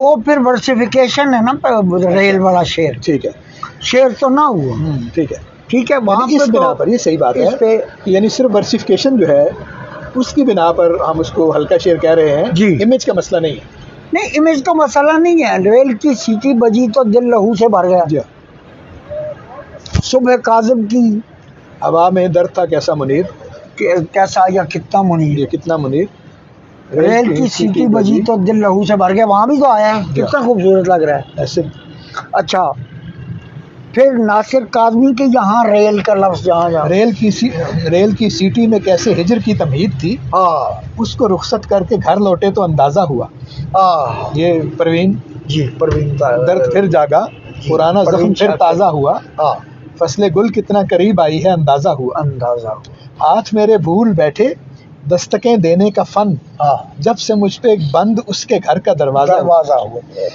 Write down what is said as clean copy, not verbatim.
वो फिर वर्सिफिकेशन है ना रेल वाला शेर, ठीक है, शेर तो ना हुआ। ठीक है, ठीक है, वहाँ इस पे बिना पर ये सही बात है पे कि यानी सिर्फ वर्सिफिकेशन जो है उसकी बिना पर हम उसको हल्का शेर कह रहे हैं जी। इमेज का मसला नहीं है। नहीं, इमेज तो मसला नहीं है। रेल की सीटी बजी तो दिल लहू से भर गया। जी। सुबह काजिम की हवा में दर्द था कैसा मुनीर, कैसा या कितना मुनीर, ये कितना मुनीर, रेल की सीटी बजी तो दिल लहू से भर गया। वहाँ भी तो आया है, कितना खूबसूरत लग रहा है ऐसे। अच्छा, फिर नासिर काज़मी के यहाँ रेल का लफ्ज़ जहाँ जहाँ रेल की सीटी में कैसे हिजर की तमहीद थी, उसको रुखसत करके घर लौटे तो अंदाजा हुआ। ये परवीन जी, परवीन का दर्द फिर जागा, पुराना जख्म फिर ताज़ा हुआ। फसले गुल कितना करीब आई है अंदाजा हुआ। हाथ मेरे भूल बैठे दस्तकें देने का फन, जब से मुझ पे बंद उसके घर का दरवाजा हुआ।